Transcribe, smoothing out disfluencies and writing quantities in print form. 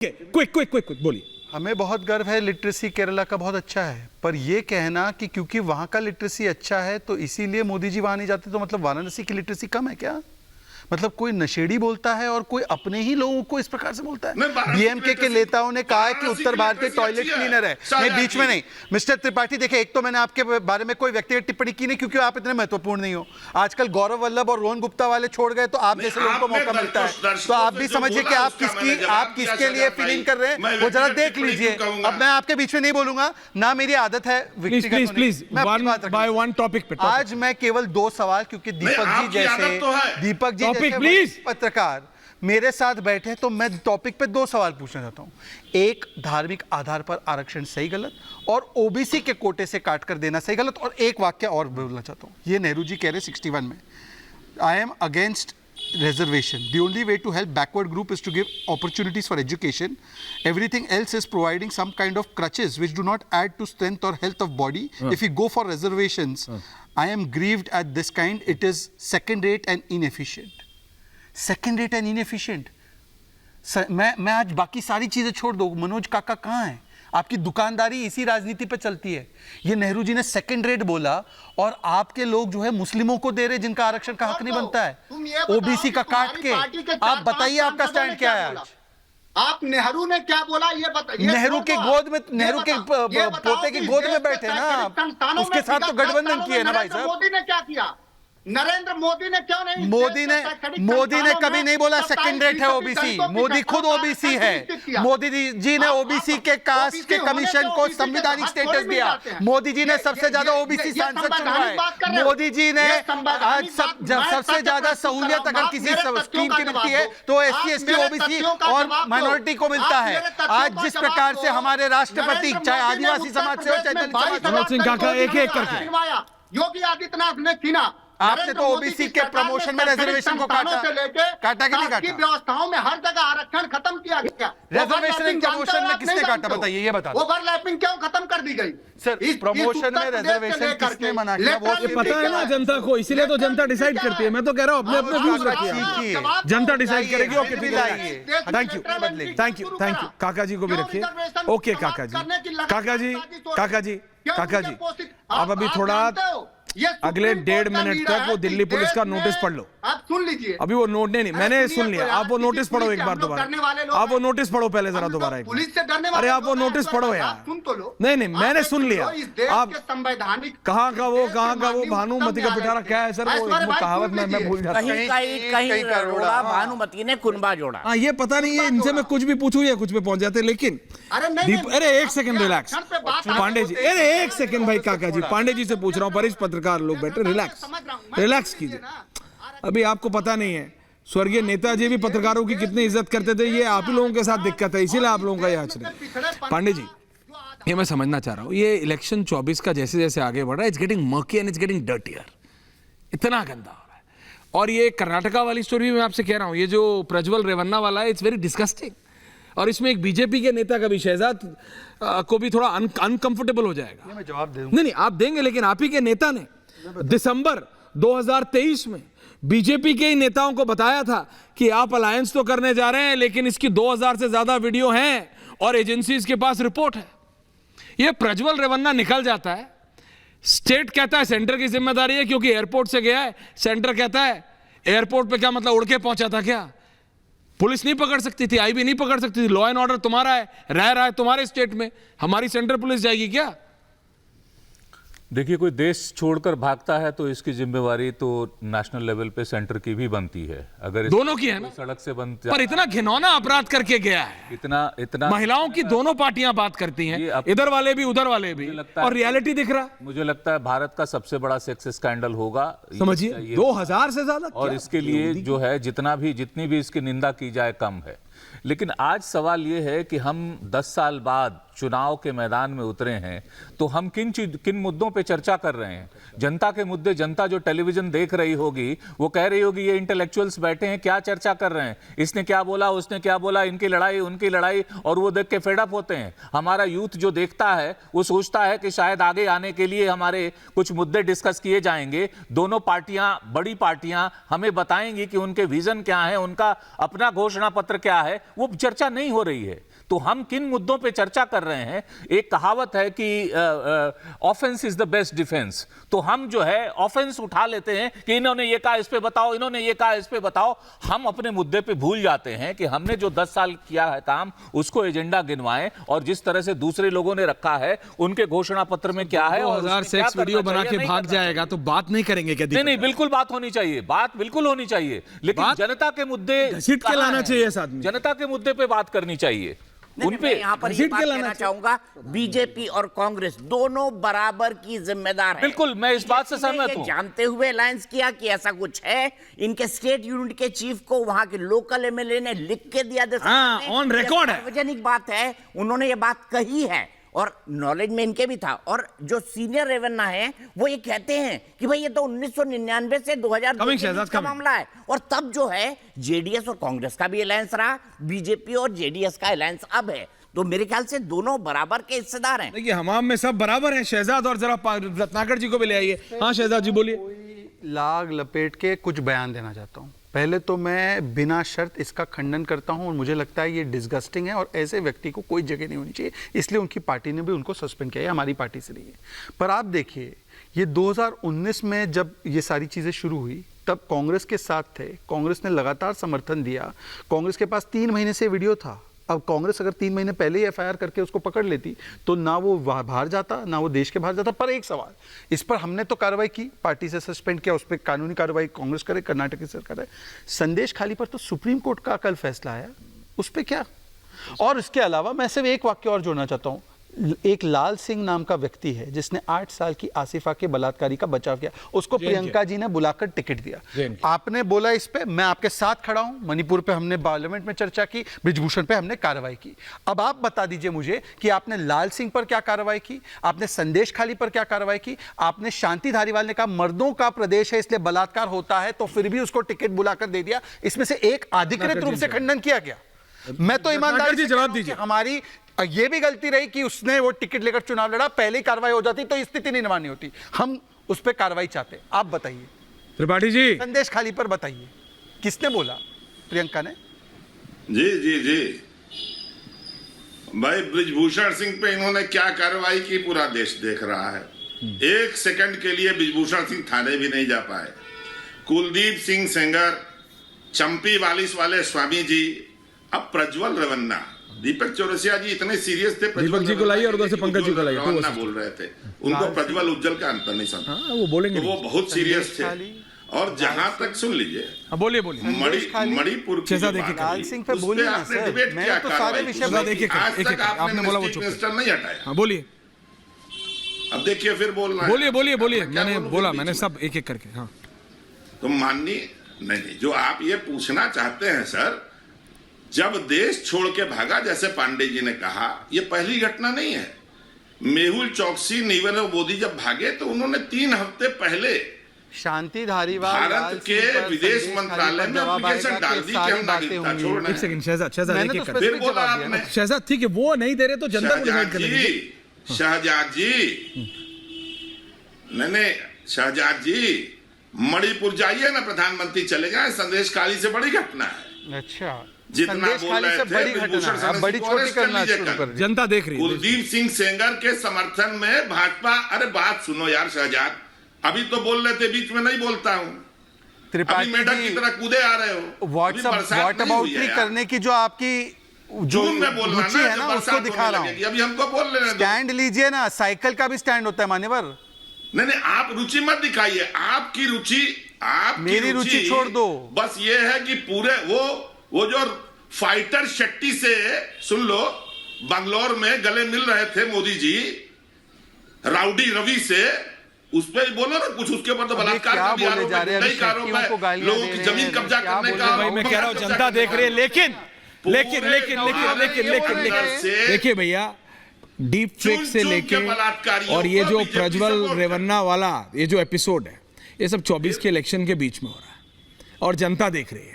Quick बोलिए। हमें बहुत गर्व है, लिटरेसी केरला का बहुत अच्छा है, पर यह कहना कि क्योंकि वहां का लिटरेसी अच्छा है तो इसीलिए मोदी जी वहां नहीं जाते, तो मतलब वाराणसी की लिटरेसी कम है क्या? मतलब कोई नशेड़ी बोलता है और कोई अपने ही लोगों को इस प्रकार से बोलता है। डीएमके के नेताओं ने कहा है कि उत्तर भारतीय टॉयलेट क्लीनर है। नहीं, बीच में नहीं। मिस्टर त्रिपाठी, देखिए, एक तो मैंने आपके बारे में कोई व्यक्तिगत टिप्पणी की नहीं क्योंकि आप इतने महत्वपूर्ण नहीं हो। आजकल गौरव वल्लभ और रोहन गुप्ता वाले छोड़ गए तो आप जैसे लोगों को मौका मिलता है, तो आप भी समझिए कि आप किसके लिए फीलिंग कर रहे हैं वो जरा देख लीजिए। अब मैं आपके बीच में नहीं बोलूंगा, ना मेरी आदत है। प्लीज बाय वन टॉपिक पे। आज मैं केवल 2 सवाल, क्योंकि दीपक जी जैसे पत्रकार मेरे साथ बैठे, तो मैं टॉपिक पे 2 सवाल पूछना चाहता हूं। एक, धार्मिक आधार पर आरक्षण सही गलत, और ओबीसी के कोटे से काटकर देना सही गलत, और एक वाक्य और बोलना चाहता हूं। ये नेहरू जी कह रहे 61 में, I am against reservation. The only way to help backward group is to give opportunities for education. Everything else is providing some kind of crutches which do not add to strength or health of body. If we go for reservations, I am grieved at this kind. It is second rate and inefficient. Second rate and inefficient. मैं आज बाकी सारी चीजें छोड़ दो, मनोज काका कहाँ है? आपकी दुकानदारी इसी राजनीति पे चलती है। ये नेहरू जी ने सेकंड रेट बोला, और आपके लोग जो है मुस्लिमों को दे रहे जिनका आरक्षण का हक नहीं बनता है, ओबीसी का काट के। आप बताइए आपका स्टैंड क्या है आज? आप नेहरू ने क्या बोला ये बताइए। नेहरू के गोद में, नेहरू के पोते की गोद में बैठे ना, उसके साथ तो गठबंधन किए ना भाई साहब। मोदी ने क्या किया? नरेंद्र मोदी ने क्यों नहीं? मोदी ने कभी नहीं बोला सेकंड रेट है ओबीसी। मोदी खुद ओबीसी है। मोदी जी ने ओबीसी के कास्ट के कमीशन को संवैधानिक स्टेटस दिया। मोदी जी ने सबसे ज्यादा ओबीसी सांसद चुनवाए। मोदी जी ने आज सबसे ज्यादा सहूलियत अगर किसी स्कीम की मिलती है तो एससी एसटी ओबीसी और माइनॉरिटी को मिलता है। आज जिस प्रकार से हमारे राष्ट्रपति, चाहे आदिवासी समाज से हो चाहे दलित समाज से, मनोज सिंह काका एक करके योगी आदित्यनाथ ने चुना। आपने तो ओबीसी के प्रमोशन में रिजर्वेशन को काटा कि नहीं काटा? व्यवस्थाओं में हर जगह आरक्षण खत्म किया गया। रिजर्वेशन प्रमोशन में किसने काटा, बताइए, ये बता। ओवरलैपिंग क्यों खत्म कर दी गई? सर, प्रमोशन में रिजर्वेशन किसने मना किया? वो पता है ना जनता को, इसीलिए तो जनता डिसाइड करती है। मैं तो कह रहा हूँ अपने अपने व्यूज रखिए, जनता डिसाइड करेगी। ओके, थैंक यू काका जी को भी रखिए। ओके काका जी, अब अभी थोड़ा अगले 1.5 मिनट तक वो दिल्ली पुलिस का नोटिस पढ़ लो। आप सुन लीजिए। अभी वो नोट नहीं, मैंने सुन लिया। आप वो नोटिस पढ़ो एक बार दोबारा। आप वो नोटिस पढ़ो पहले जरा दोबारा एक बार। अरे आप वो नोटिस पढ़ो यार। सुन तो लो। नहीं, मैंने सुन लिया। आप संवैधानिक कहाँ का वो भानुमति का पिटारा क्या है सर? वो कहावत मैं भूल जाता हूँ। कहीं रोड़ा भानुमति ने कुनबा जोड़ा। हाँ, ये पता नहीं है, इनसे मैं कुछ भी पूछूं या कुछ पे पहुंच जाते। लेकिन अरे एक सेकंड रिलैक्स पांडे जी, अरे एक सेकंड भाई काका जी, पांडे जी से पूछ रहा हूँ, वरिष्ठ पत्रकार लोग बैठे, रिलैक्स कीजिए। अभी आपको पता नहीं है स्वर्गीय नेताजी भी पत्रकारों की कितनी इज्जत करते थे। ये आप ही लोगों के साथ दिक्कत है, इसीलिए आप लोगों का ये आचरण। पांडे जी, ये मैं समझना चाह रहा हूँ, ये इलेक्शन 24 का जैसे जैसे आगे बढ़ रहा है, it's getting murky and it's getting dirtier. इतना गंदा हो रहा है। और ये कर्नाटका वाली स्टोरी भी मैं आपसे कह रहा हूँ, ये जो प्रज्वल रेवन्ना वाला है, इट्स वेरी डिस्गस्टिंग। और इसमें एक बीजेपी के नेता का भी, शहजाद को भी थोड़ा अनकंफर्टेबल हो जाएगा। मैं जवाब दे दूंगा। नहीं, आप देंगे, लेकिन आप ही के नेता ने दिसंबर 2023 में बीजेपी के ही नेताओं को बताया था कि आप अलायंस तो करने जा रहे हैं, लेकिन इसकी 2000 से ज्यादा वीडियो हैं और एजेंसीज के पास रिपोर्ट है। यह प्रज्वल रेवन्ना निकल जाता है, स्टेट कहता है सेंटर की जिम्मेदारी है क्योंकि एयरपोर्ट से गया है, सेंटर कहता है एयरपोर्ट पे क्या मतलब उड़ के पहुंचा था क्या? पुलिस नहीं पकड़ सकती थी, आईबी नहीं पकड़ सकती थी, लॉ एंड ऑर्डर तुम्हारा है, रह रहा है तुम्हारे स्टेट में, हमारी सेंट्रल पुलिस जाएगी क्या? देखिए, कोई देश छोड़कर भागता है तो इसकी जिम्मेवारी तो नेशनल लेवल पे सेंटर की भी बनती है। अगर दोनों की है ना, सड़क से बनती, पर इतना घिनौना अपराध करके गया है। इतना महिलाओं की दोनों पार्टियां बात करती हैं, इधर वाले भी उधर वाले भी, और रियलिटी दिख रहा। मुझे लगता है भारत का सबसे बड़ा सेक्स स्कैंडल होगा, समझिए, 2000 से ज्यादा। और इसके लिए जो है जितनी भी इसकी निंदा की जाए कम है। लेकिन आज सवाल यह है कि हम 10 साल बाद चुनाव के मैदान में उतरे हैं, तो हम किन मुद्दों पे चर्चा कर रहे हैं? जनता के मुद्दे, जनता जो टेलीविजन देख रही होगी वो कह रही होगी ये इंटेलेक्चुअल्स बैठे हैं, क्या चर्चा कर रहे हैं, इसने क्या बोला, उसने क्या बोला, इनकी लड़ाई उनकी लड़ाई, और वो देख के फेड अप होते हैं। हमारा यूथ जो देखता है वो सोचता है कि शायद आगे आने के लिए हमारे कुछ मुद्दे डिस्कस किए जाएंगे, दोनों पार्टियां, बड़ी पार्टियां हमें बताएंगी कि उनके विजन क्या है, उनका अपना घोषणा पत्र क्या है। वो चर्चा नहीं हो रही है। तो हम किन मुद्दों पे चर्चा कर रहे हैं? एक कहावत है कि offence is the best defence. तो हम जो है ऑफेंस उठा लेते हैं कि इन्होंने ये कहा इस पे बताओ, इन्होंने ये कहा इस पे बताओ। हम अपने मुद्दे पे भूल जाते हैं कि हमने जो 10 साल किया है काम, उसको एजेंडा गिनवाएं, और जिस तरह से दूसरे लोगों ने रखा है उनके घोषणा पत्र में क्या है और 2000 उसमें क्या सेक्स वीडियो करना बना चाहिए, के नहीं भाग करना जाएगा तो बात नहीं करेंगे क्या? नहीं नहीं, बिल्कुल बात होनी चाहिए, बात बिल्कुल होनी चाहिए, लेकिन बात जनता के मुद्दे घसीट के कहाँ लाना हैं? चाहिए इस आदमी। जनता के मुद्दे पे बात करनी चाहिए। उन पे मैं यहाँ पर ये घसीट बात के लाना कहना चाहिए। चाहूंगा, बीजेपी और कांग्रेस दोनों बराबर की जिम्मेदार है। बिल्कुल, मैं इस बात से सहमत हूं। जानते हुए अलायंस किया कि ऐसा कुछ है, इनके स्टेट यूनिट के चीफ को वहां के लोकल एमएलए ने लिख के दिया। हाँ, on record है। सार्वजनिक बात है, उन्होंने ये बात कही है और नॉलेज में इनके भी था। और जो सीनियर रेवन्ना है वो ये कहते हैं कि भाई ये तो 1999 से 2002 Coming, के शहजाद, बीच का coming। मामला है। और तब जो है जेडीएस और कांग्रेस का भी अलायंस रहा, बीजेपी और जेडीएस का अलायंस अब है। तो मेरे ख्याल से दोनों बराबर के हिस्सेदार हैं। देखिए हमाम में सब बराबर हैं शहजाद, और जरा रत्नाकर जी को भी ले आइए। हाँ शहजाद जी बोलिए। लाग लपेट के कुछ बयान देना चाहता हूँ। पहले तो मैं बिना शर्त इसका खंडन करता हूँ और मुझे लगता है ये डिसगस्टिंग है और ऐसे व्यक्ति को कोई जगह नहीं होनी चाहिए, इसलिए उनकी पार्टी ने भी उनको सस्पेंड किया है, हमारी पार्टी से नहीं है। पर आप देखिए ये 2019 में जब ये सारी चीज़ें शुरू हुई तब कांग्रेस के साथ थे, कांग्रेस ने लगातार समर्थन दिया। कांग्रेस के पास 3 महीने से वीडियो था। अब कांग्रेस अगर 3 महीने पहले ही एफआईआर करके उसको पकड़ लेती तो ना वो बाहर जाता, ना वो देश के बाहर जाता। पर एक सवाल, इस पर हमने तो कार्रवाई की, पार्टी से सस्पेंड किया, उस पर कानूनी कार्रवाई कांग्रेस करे, कर्नाटक की सरकार है। संदेश खाली पर तो सुप्रीम कोर्ट का कल फैसला आया, उस पर क्या? और इसके अलावा मैं सिर्फ एक वाक्य और जोड़ना चाहता हूँ। एक लाल सिंह नाम का व्यक्ति है जिसने 8 साल की आसिफा के बलात्कारी का बचाव किया, उसको प्रियंका जी ने बुलाकर टिकट दिया। आपने बोला इस पे, मैं आपके साथ खड़ा हूं। मणिपुर पे हमने पार्लियामेंट में चर्चा की, ब्रिजभूषण पे हमने कार्रवाई की। अब आप बता दीजिए मुझे कि आपने लाल सिंह पर क्या कार्रवाई की, आपने संदेश खाली पर क्या कार्रवाई की, आपने शांति धारीवाल ने कहा मर्दों का प्रदेश है इसलिए बलात्कार होता है तो फिर भी उसको टिकट बुलाकर दे दिया। इसमें से एक अधिकृत रूप से खंडन किया गया। मैं तो ईमानदारी से जवाब दीजिए। हमारी ये भी गलती रही कि उसने वो टिकट लेकर चुनाव लड़ा, पहले ही कार्रवाई हो जाती तो स्थिति नहीं निर्माण होती। हम उस पर कार्रवाई चाहते हैं। आप बताइए त्रिपाठी जी। संदेश खाली पर बताइए किसने बोला? प्रियंका ने। जी जी जी भाई, ब्रिजभूषण सिंह पे इन्होंने क्या कार्रवाई की पूरा देश देख रहा है। 1 सेकंड के लिए ब्रिजभूषण सिंह थाने भी नहीं जा पाए। कुलदीप सिंह सेंगर, चंपी वालिस वाले स्वामी जी, अब प्रज्वल रवन्ना, दीपक चौरसिया जी इतने सीरियस थे। दीपक जी को लाइए और उधर से पंकज जी को लाइए। रवन्ना बोल रहे थे, उनको प्रज्वल उज्जवल का अंतर नहीं समझा। हाँ वो बोलेंगे, तो वो बहुत सीरियस थे। और जहां तक सुन लीजिए, बोलिए बोलिए। मणिपुर की जो बात लाल हुई, सिंह पे उस बोलिए ना आपने सर, डिबेट मैं किया, तो सारे कार्रवाई विषय की। में आज तक आपने बोला वो चीफ चुप। मिनिस्टर नहीं हटाया। हाँ बोलिए अब देखिए फिर बोलना है। बोलिए बोलिए बोलिए। मैं क्या मैंने बोलूं बोला, फिर मैंने बीच सब एक एक करके। हाँ में? तो माननीय नहीं, जो आप ये पूछना चाहते हैं सर, जब देश छोड़ के भागा, जैसे पांडे जी ने कहा, ये पहली घटना नहीं है। मेहुल चौकसी, नीरव मोदी जब भागे तो उन्होंने 3 हफ्ते पहले शांति धारीवाल भारत के विदेश मंत्रालय में एप्लीकेशन डाल दी कि हम नागरिकता छोड़ रहे एक हैं। सेकंड शहजाद मैंने एक तो एक फिर करके। बोला आपने, शहजाद ठीक है, वो नहीं दे रहे तो जनता को डिसाइड शहजाद करने जी, दीजिए। शहजाद जी, नहीं शहजाद जी, मणिपुर जाइए ना, प्रधानमंत्री चले जाए, संदेश खाली से बड़ी घटना है। अच्छा, जितना संदेश बोल खाली रहे से थे, बड़ी ब्रिजभूषण घटना है, आप शरण बड़ी सिंह को छोटी अरेस्ट कर करना लीजिए शुरू कल। कर दी। जनता देख रही है। कुलदीप सिंह सेंगर के समर्थन में भाजपा, अरे बात सुनो यार शहजाद, अभी तो बोल रहे थे, बीच में नहीं बोलता हूं। अभी त्रिपाठी मेढक की जी, तरह कूदे आ रहे हो। व्हाट अबाउटरी करने की जो आपकी जो जून में बोलना रुचि है ना, उसको दिखा रहा हूँ। अभी हमको बोल लेने दो। स्टैंड लीजिए ना, साइकिल का भी स्टैंड होता है मान्यवर। नहीं, आप रुचि मत दिखाइए। आपकी रुचि, आपकी मेरी रुचि छोड़ दो। बस ये है कि पूरे वो जो फाइटर शेट्टी से, सुन लो, बंगलौर में गले मिल रहे थे मोदी जी राउडी रवि से, उस पे बोलो ना कुछ, उसके ऊपर तो बलात्कार का भी आरोप है, गुंडाई का आरोप है, लोगों की जमीन कब्जा करने का। भाई मैं कह रहा हूँ जनता देख रही है, लेकिन लेकिन लेकिन लेकिन लेकिन लेकिन लेकिन देखिए भैया, डीप फेक से लेके और ये जो प्रज्वल रेवन्ना वाला ये जो एपिसोड है, ये सब 24 के इलेक्शन के बीच में हो रहा है और जनता देख रही है।